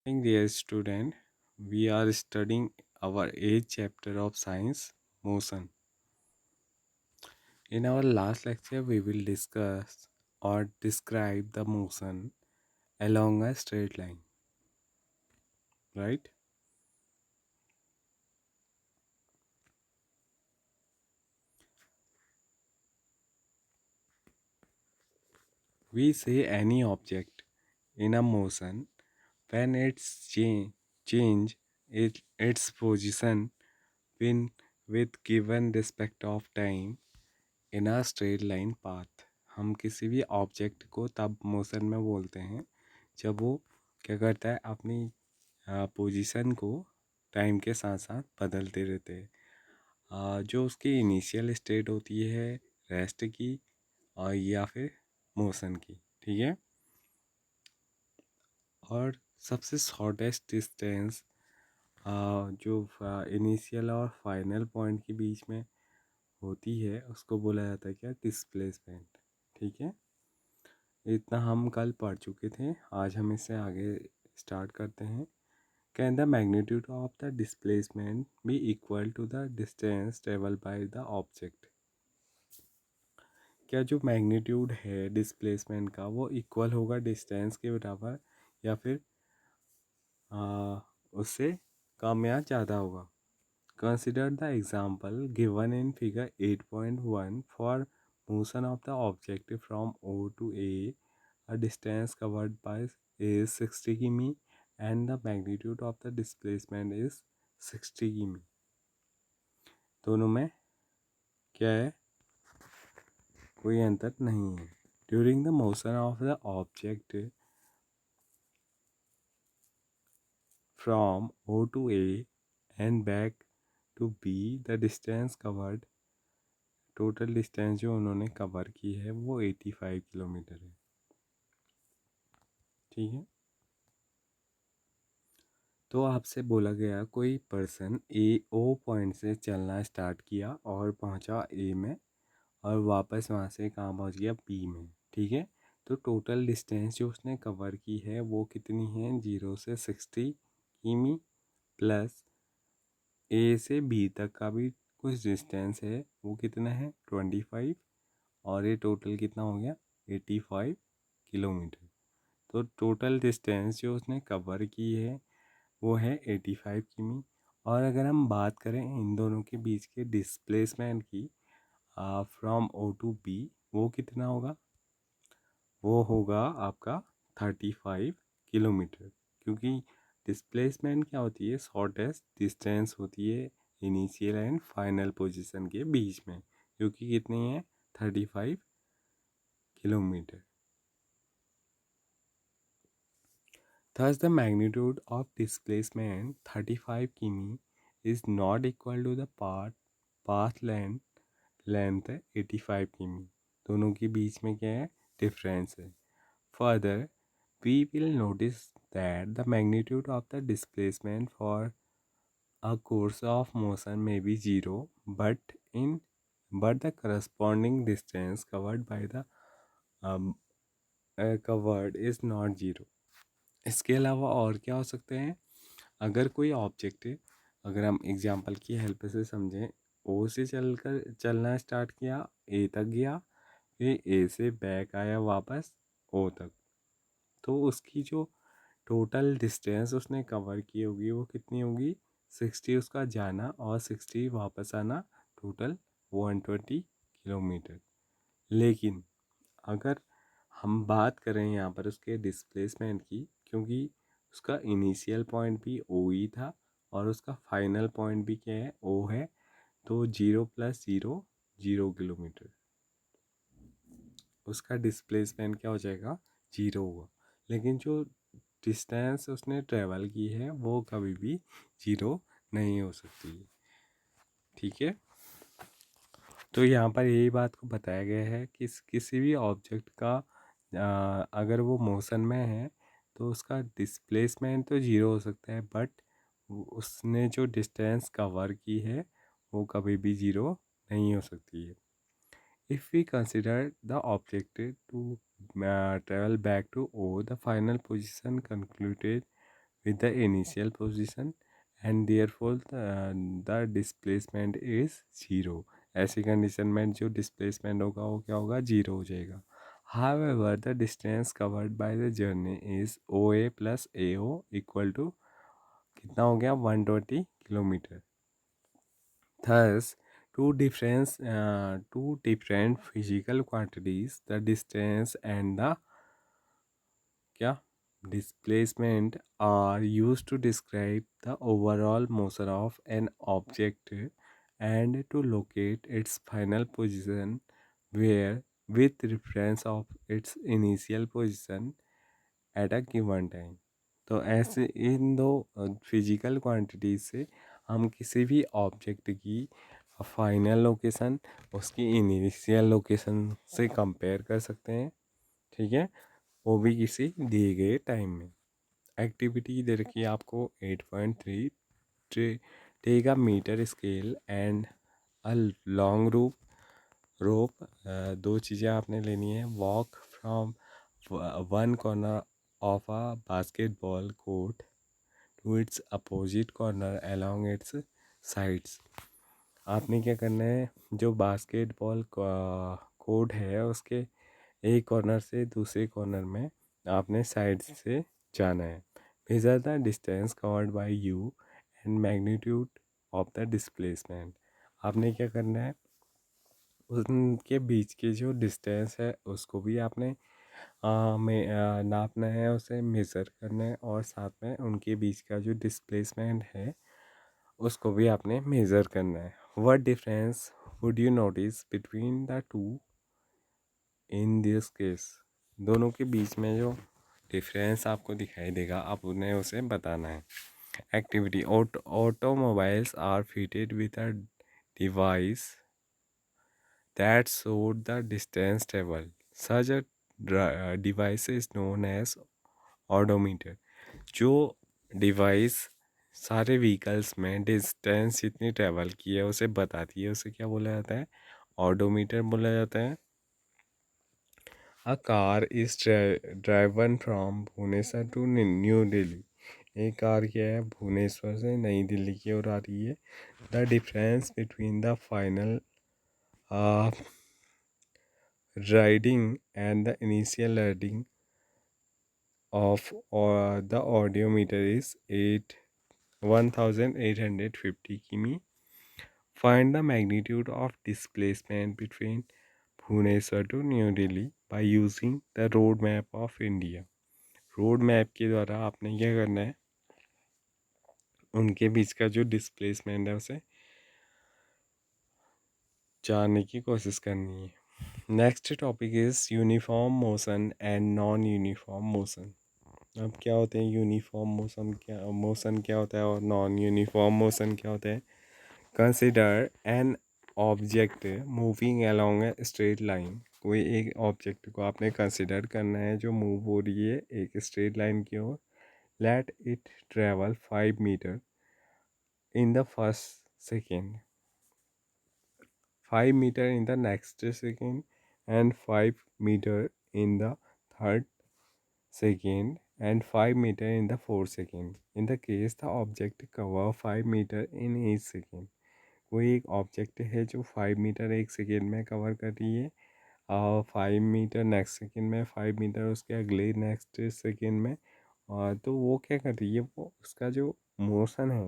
Morning, dear student. We are studying our 8th chapter of science, motion. In our last lecture, we will discuss or describe the motion along a straight line, right? We say any object in a motion when change its position when with given respect of time in a straight line path. हम किसी भी object को तब motion में बोलते हैं जब वो क्या करता है, अपनी पोजीशन को टाइम के साथ साथ बदलते रहते हैं। जो उसकी इनिशियल स्टेट होती है रेस्ट की और या फिर मोशन की, ठीक है। और सबसे शॉर्टेस्ट डिस्टेंस जो इनिशियल और फाइनल पॉइंट के बीच में होती है उसको बोला जाता है क्या, डिस्प्लेसमेंट, ठीक है। इतना हम कल पढ़ चुके थे, आज हम इससे आगे स्टार्ट करते हैं। Can the magnitude of the displacement be equal to the distance travel by the object. क्या जो मैग्नीट्यूड है डिस्प्लेसमेंट का वो इक्वल होगा डिस्टेंस के बराबर या फिर उससे कम या ज़्यादा होगा। Consider the example given in figure 8.1 for motion of the object from O to A. A distance covered by is 60 km and the magnitude of the displacement is 60 km. दोनों में क्या है, कोई अंतर नहीं है। During the motion of the object from O to A and back to B, the distance covered, total distance जो उन्होंने कवर की है वो 85 किलोमीटर है, ठीक है। तो आपसे बोला गया कोई पर्सन O पॉइंट से चलना स्टार्ट किया और पहुंचा A में और वापस वहां से कहाँ पहुंच गया, B में, ठीक है। तो टोटल डिस्टेंस जो उसने कवर की है वो कितनी है, 0 से 60 किमी प्लस A से B तक का भी कुछ डिस्टेंस है, वो कितना है 25, और ये टोटल कितना हो गया 85 किलोमीटर। तो टोटल डिस्टेंस जो उसने कवर की है वो है 85 किमी। और अगर हम बात करें इन दोनों के बीच के डिस्प्लेसमेंट की फ्रॉम O to B, वो कितना होगा, वो होगा आपका 35 किलोमीटर। क्योंकि डिस्प्लेसमेंट क्या होती है, शॉर्टेस्ट डिस्टेंस होती है इनिशियल एंड फाइनल पोजीशन के बीच में, जो कि कितनी है 35 kilometre. Thus, the magnitude of displacement 35 km is not equal to the path length 85 km. दोनों के बीच में क्या है, डिफरेंस है। Further, we will notice that the magnitude of the displacement for a course of motion may be zero, but the corresponding distance covered by the um, covered is not zero. इसके अलावा और क्या हो सकते हैं, अगर कोई ऑब्जेक्ट, अगर हम एग्जांपल की हेल्प से समझें, ओ से चलना स्टार्ट किया, ए तक गया, फिर ए से बैक आया वापस ओ तक, तो उसकी जो टोटल डिस्टेंस उसने कवर की होगी वो कितनी होगी, 60 उसका जाना और 60 वापस आना, टोटल 120 किलोमीटर। लेकिन अगर हम बात करें यहाँ पर उसके डिस्प्लेसमेंट की, क्योंकि उसका इनिशियल पॉइंट भी ओ ही था और उसका फाइनल पॉइंट भी क्या है, ओ है, तो 0 + 0 0 किलोमीटर, उसका डिस्प्लेसमेंट क्या हो जाएगा, 0 होगा। लेकिन जो डिस्टेंस उसने ट्रेवल की है वो कभी भी 0 नहीं हो सकती, ठीक है। तो यहाँ पर यही बात को बताया गया है कि किसी भी ऑब्जेक्ट का अगर वो मोशन में है तो उसका डिस्प्लेसमेंट तो 0 हो सकता है, बट उसने जो डिस्टेंस कवर की है वो कभी भी 0 नहीं हो सकती है। If we consider the object to travel back to O, the final position concluded with the initial position and therefore the displacement is zero. ऐसी कंडीशन में जो डिस्प्लेसमेंट होगा वो क्या होगा, जीरो हो जाएगा. However, the distance covered by the journey is OA plus AO equal to कितना हो गया, 120 kilometre. Thus, two different physical quantities, the distance and the क्या displacement, are used to describe the overall motion of an object and to locate its final position where with reference of its initial position at a given time. तो ऐसे इन दो physical quantities से हम किसी भी object की final location उसकी initial location से कंपेयर कर सकते हैं. ठीक है, वो भी किसी दिए गए टाइम में. एक्टिविटी दे रखी है आपको 8.3. Take a metre scale and a long rope. दो चीज़ें आपने लेनी है. Walk from one corner of a basketball court to its opposite corner along its sides. आपने क्या करना है, जो बास्केटबॉल कोर्ट है उसके एक कॉर्नर से दूसरे कॉर्नर में आपने साइड से जाना है. Measure the distance covered by you and magnitude of the displacement. आपने क्या करना है, उनके बीच के जो डिस्टेंस है उसको भी आपने नापना है, उसे मेज़र करना है, और साथ में उनके बीच का जो डिस्प्लेसमेंट है उसको भी आपने मेज़र करना है. What difference would you notice between the two in this case. दोनों के बीच में जो डिफरेंस आपको दिखाई देगा आप उन्हें उसे बताना है. Activity. Automobiles are fitted with a device that showed the distance traveled. Such a device is known as odometer. जो डिवाइस सारे व्हीकल्स में डिस्टेंस जितनी ट्रेवल की है उसे बताती है उसे क्या बोला जाता है, ऑडोमीटर बोला जाता है. A car is driven from Bhubaneswar to New Delhi. एक कार क्या है, भुवनेश्वर से नई दिल्ली की ओर आ रही है. The difference between the final riding and the initial reading of the audiometer is 1850 km. Find the magnitude of displacement between Bhubaneswar to New Delhi by using the road map of India. Road map के द्वारा आपने क्या करना है, उनके बीच का जो displacement है उसे जानने की कोशिश करनी है. Next topic is uniform motion and non uniform motion. अब क्या होते हैं यूनिफॉर्म मोशन क्या होता है और नॉन यूनिफॉर्म मोशन क्या होता है. Consider an object moving along a straight line. कोई एक ऑब्जेक्ट को आपने कंसिडर करना है जो मूव हो रही है एक स्ट्रेट लाइन की ओर. Let it travel 5 metre in the first second, 5 meter in the next second, and 5 meter in the third second, and 5 meter in the fourth second. In the case the object cover 5 meter in each second. कोई एक object है जो 5 metre एक second में cover कर रही है और 5 मीटर नेक्स्ट सेकेंड में, 5 मीटर उसके अगले नेक्स्ट सेकेंड में. और तो वो क्या कर रही है, वो उसका जो मोशन है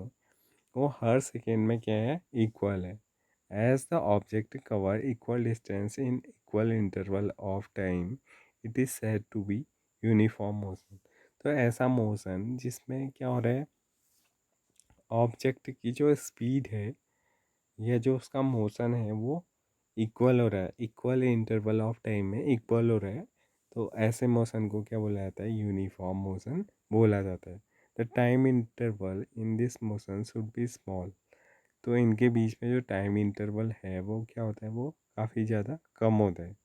वो हर सेकेंड में क्या है, इक्वल है. As the object cover equal distance in equal interval of time, it is said to be uniform motion. तो ऐसा मोशन जिसमें क्या हो रहा है, ऑब्जेक्ट की जो स्पीड है या जो उसका मोशन है वो इक्वल हो रहा है, इक्वल इंटरवल ऑफ टाइम में इक्वल हो रहा है. तो ऐसे मोशन को क्या बोला जाता है, यूनिफॉर्म मोशन बोला जाता है. The time interval in this motion should be small. तो इनके बीच में जो टाइम इंटरवल है वो क्या होता है, वो काफ़ी ज़्यादा कम होता है.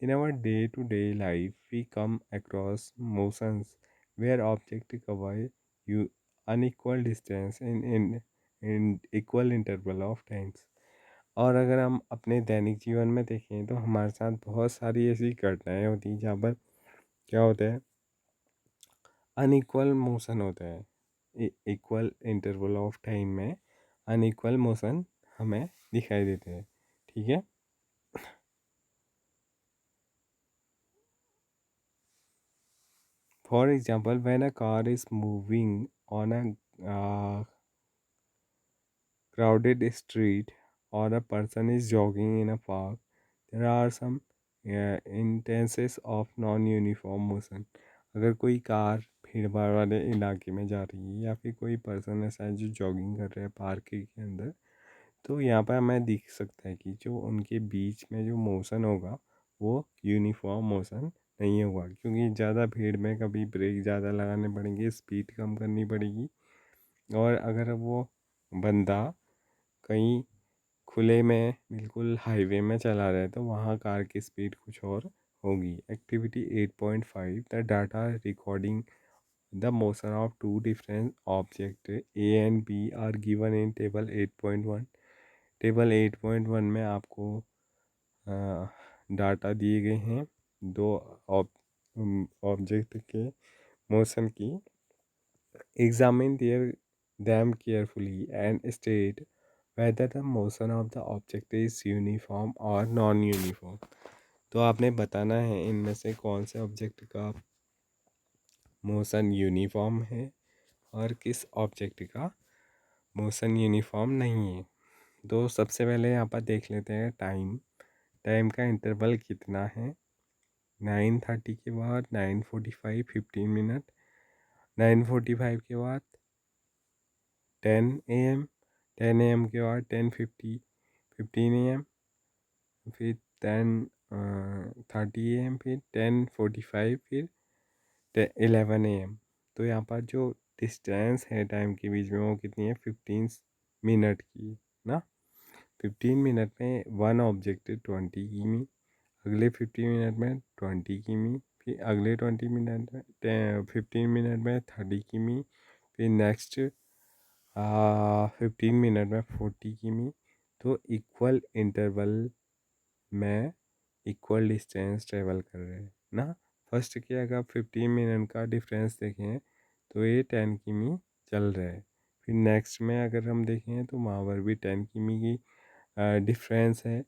In our day to day life we come across motions where object cover you unequal distance in equal interval of times. और अगर हम अपने दैनिक जीवन में देखें तो हमारे साथ बहुत सारी ऐसी घटनाएं होती हैं जहाँ पर क्या होता है, अनइक्वल मोशन होता है. इक्वल इंटरवल ऑफ टाइम में अनइक्वल मोशन हमें दिखाई देते हैं। ठीक है। For example, when a car is moving on a crowded street or a person is jogging in a park, there are some instances of non-uniform motion. अगर कोई car भीड़ भाड़ वाले इलाके में जा रही है या फिर कोई पर्सन ऐसा है जो जॉगिंग कर रहा है पार्क के अंदर, तो यहाँ पर हमें दिख सकता है कि जो उनके बीच में जो मोशन होगा वो यूनिफॉर्म मोशन नहीं होगा, क्योंकि ज़्यादा भीड़ में कभी ब्रेक ज़्यादा लगाने पड़ेंगे, स्पीड कम करनी पड़ेगी। और अगर वो बंदा कहीं खुले में बिल्कुल हाईवे में चला रहा है तो वहाँ कार की स्पीड कुछ और होगी। Activity 8.5, the data recording the motion of two different object A and B are given in table 8.1। Table 8.1 में आपको डाटा दिए गए हैं दो ऑब्जेक्ट के मोशन की। Examine them carefully and state whether the motion of the object is uniform or non-uniform। तो आपने बताना है इनमें से कौन से ऑब्जेक्ट का मोशन यूनिफॉर्म है और किस ऑब्जेक्ट का मोशन यूनिफॉर्म नहीं है। तो सबसे पहले यहाँ पर देख लेते हैं टाइम। टाइम का इंटरवल कितना है। 9:30 के बाद 9:45 15 मिनट, 9:45 के बाद 10 AM, 10 AM के बाद 10:50 15 AM, फिर 10:30 AM, फिर 10:45, फिर 11 AM। तो यहाँ पर जो डिस्टेंस है टाइम के बीच में वो कितनी है, 15 मिनट की ना। 15 मिनट में वन ऑब्जेक्ट 20 किमी, अगले 15 मिनट में 20 किमी, फिर अगले 20 मिनट में 15 मिनट में 30 किमी, फिर नेक्स्ट 15 मिनट में 40 किमी। तो इक्वल इंटरवल में इक्वल डिस्टेंस ट्रेवल कर रहे हैं ना। फर्स्ट के अगर 15 मिनट का डिफरेंस देखें तो ये 10 किमी चल रहा है। फिर नेक्स्ट में अगर हम देखें तो वहाँ पर भी 10 किमी की डिफरेंस है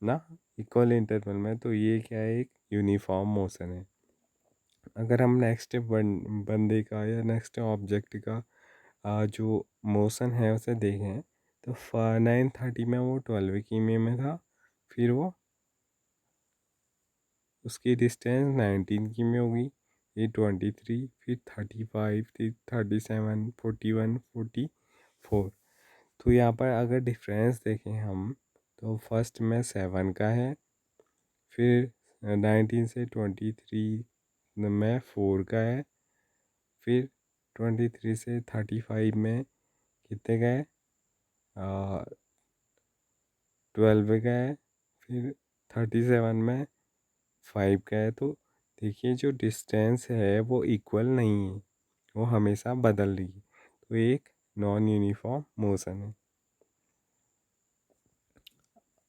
ना इक्वल इंटरवल में। तो ये क्या है, एक यूनिफॉर्म मोशन है। अगर हम नेक्स्ट बंदे का या नेक्स्ट ऑब्जेक्ट का जो मोशन है उसे देखें तो 9:30 में वो 12 किमी में था, फिर वो उसकी डिस्टेंस 19 किमी होगी, ये 23, फिर 35, फिर 37, 41, 44। तो यहाँ पर अगर डिफरेंस देखें हम तो फर्स्ट में 7 का है, फिर 19 से 23 में 4 का है, फिर 23 से 35 में कितने का है, 12 का है, फिर 37 में 5 का है। तो देखिए जो डिस्टेंस है वो इक्वल नहीं है, वो हमेशा बदल रही है। तो एक नॉन यूनिफॉर्म मोशन है।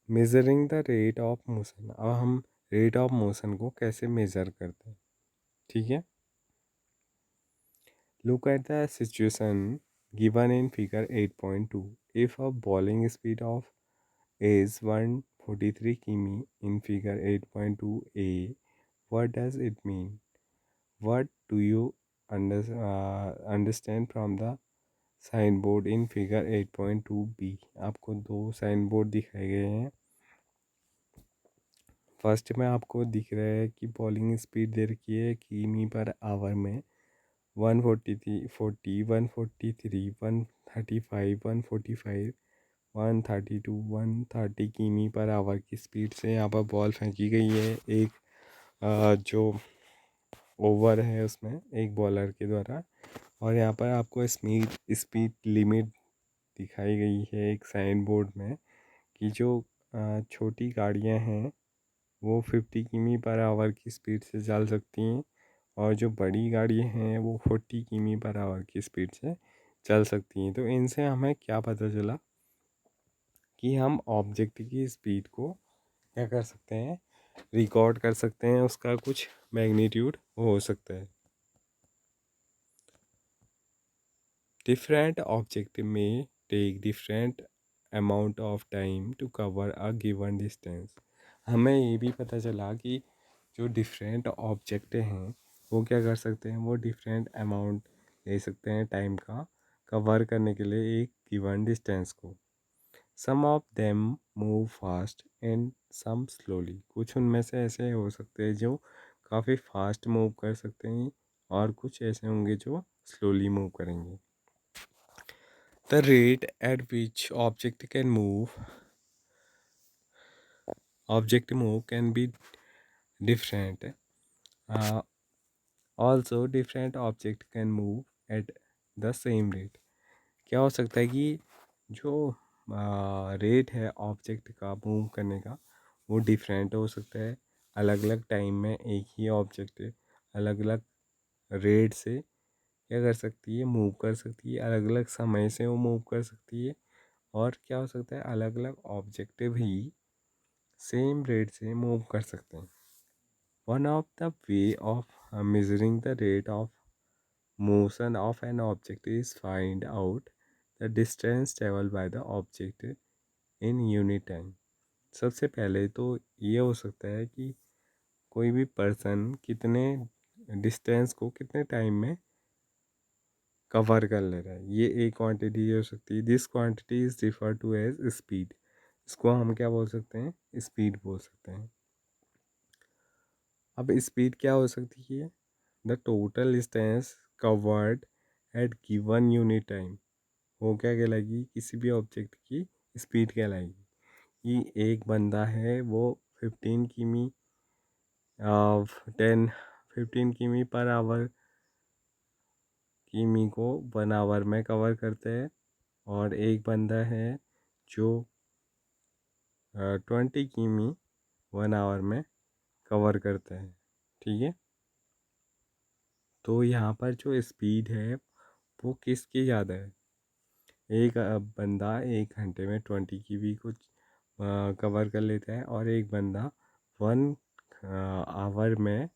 Measuring the rate of motion. अब हम रेट ऑफ मोशन को कैसे मेज़र करते हैं, ठीक है। Look at the situation given in figure 8.2। If a bowling speed of is 143 किमी in figure 8.2a, what does it mean? What do you understand from the signboard in figure 8.2b। आपको दो sign board दिखाए गए हैं। First में आपको दिख रहा है कि बॉलिंग स्पीड दे रखी है किमी पर आवर में 143, 143, 135, 145, 132, 130 किमी पर आवर की स्पीड से यहाँ पर बॉल फेंकी गई है। एक जो ओवर है उसमें एक बॉलर के द्वारा, और यहाँ पर आपको स्पीड स्पीड लिमिट दिखाई गई है एक साइन बोर्ड में कि जो छोटी गाड़ियाँ हैं वो 50 किमी पर आवर की स्पीड से चल सकती हैं, और जो बड़ी गाड़ियाँ हैं वो 40 किमी पर आवर की स्पीड से चल सकती हैं। तो इनसे हमें क्या पता चला कि हम ऑब्जेक्ट की स्पीड को क्या कर सकते हैं, रिकॉर्ड कर सकते हैं, उसका कुछ मैग्नीट्यूड हो सकता है। Different object may take different amount of time to cover a given distance. हमें ये भी पता चला कि जो डिफरेंट ऑब्जेक्ट हैं वो क्या कर सकते हैं, वो डिफरेंट अमाउंट ले सकते हैं टाइम का कवर करने के लिए एक गिवन डिस्टेंस को. Some of them move fast and some slowly. कुछ उनमें से ऐसे हो सकते हैं जो काफ़ी फास्ट मूव कर सकते हैं और कुछ ऐसे होंगे जो स्लोली मूव करेंगे. The rate at which object move can be different. Also, different object can move at the same rate. क्या हो सकता है कि जो रेट है ऑब्जेक्ट का मूव करने का वो डिफरेंट हो सकता है. अलग अलग टाइम में एक ही ऑब्जेक्ट अलग अलग रेट से क्या कर सकती है, मूव कर सकती है. अलग अलग समय से वो मूव कर सकती है. और क्या हो सकता है, अलग अलग ऑब्जेक्ट भी सेम रेट से मूव कर सकते हैं. One of the way of measuring the rate of motion of an object is find out the distance traveled by the object in unit time. सबसे पहले तो ये हो सकता है कि कोई भी पर्सन कितने डिस्टेंस को कितने टाइम में कवर कर ले रहा है. ये एक क्वांटिटी हो सकती है. This quantity is refer to as speed. इसको हम क्या बोल सकते हैं, स्पीड बोल सकते हैं. अब स्पीड क्या हो सकती है, the total distance covered at given unit time. वो क्या कहलाएगी, किसी भी ऑब्जेक्ट की स्पीड कहलाएगी. कि एक बंदा है वो 15 किमी 15 किमी पर आवर किमी को 1 आवर में कवर करते हैं. और एक बंदा है जो 20 किमी 1 आवर में कवर करता है. ठीक है. तो यहाँ पर जो स्पीड है वो किसकी ज़्यादा है. एक बंदा 1 घंटे में 20 किमी को कवर कर लेता है और एक बंदा 1 आवर में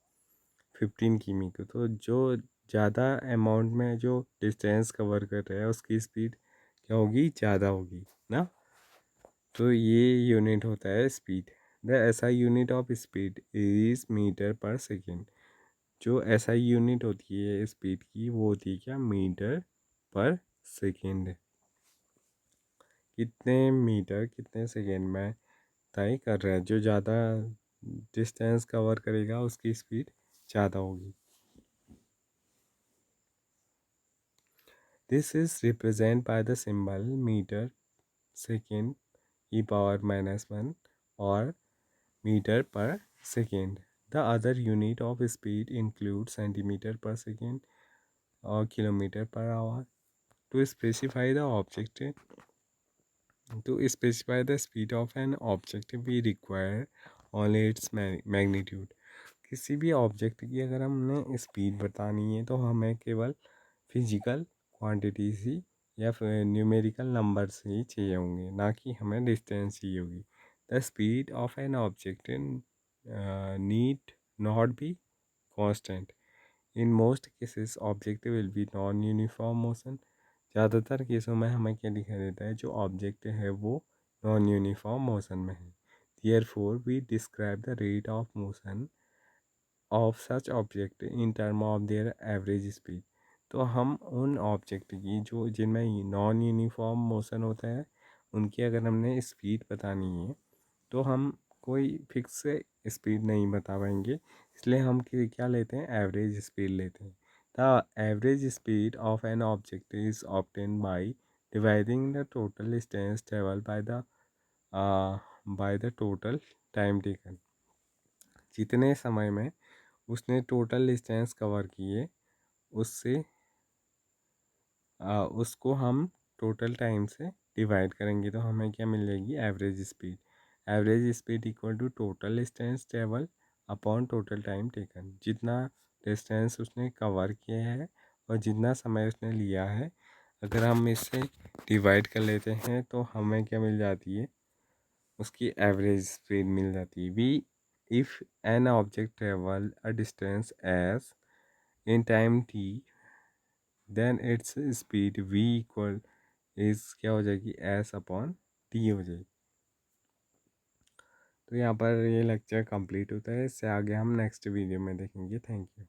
15 किमी को. तो जो ज़्यादा अमाउंट में जो डिस्टेंस कवर कर रहा है उसकी स्पीड क्या होगी, ज़्यादा होगी ना. तो ये यूनिट होता है स्पीड. द ऐसा unit of speed is metre per second. जो ऐसा यूनिट होती है स्पीड की वो होती है क्या, मीटर पर सेकेंड. कितने मीटर कितने सेकेंड में तय कर रहा है. जो ज़्यादा डिस्टेंस कवर करेगा उसकी स्पीड ज़्यादा होगी. This is represent by the symbol metre second e⁻⁻1 और metre per second. The other unit of speed include centimetre per second और kilometre per hour. To specify the object To specify the speed of an object, we require only its magnitude. किसी भी object की अगर हमने speed बतानी है तो हमें केवल फिजिकल क्वांटिटीज ही या फिर न्यूमेरिकल नंबर्स ही चाहिए होंगे, ना कि हमें डिस्टेंस चाहिए होगी. The speed of an object need not be constant. In most cases object will be non uniform motion. ज़्यादातर केसों में हमें क्या दिखाई देता है, जो ऑब्जेक्ट है वो नॉन यूनिफॉर्म मोशन में है. Therefore, we describe the rate of motion of such object in term of their average speed. तो हम उन ऑब्जेक्ट की जो जिनमें नॉन यूनिफॉर्म मोशन होता है उनकी अगर हमने स्पीड बतानी है तो हम कोई फिक्स स्पीड नहीं बता पाएंगे. इसलिए हम क्या लेते हैं, एवरेज स्पीड लेते हैं. The average speed of an object is obtain by dividing the total distance travel by the total time taken. जितने समय में उसने टोटल डिस्टेंस कवर किए उससे उसको हम टोटल टाइम से डिवाइड करेंगे तो हमें क्या मिल जाएगी, average speed. Average speed equal to total distance travel upon total time taken. जितना डिस्टेंस उसने कवर किया है और जितना समय उसने लिया है अगर हम इससे डिवाइड कर लेते हैं तो हमें क्या मिल जाती है, उसकी एवरेज स्पीड मिल जाती है. We if an object travel a distance s in time t then its speed v equal is क्या हो जाएगी, s/t हो जाएगी। तो यहाँ पर ये लेक्चर कंप्लीट होता है, इससे आगे हम नेक्स्ट वीडियो में देखेंगे। Thank you.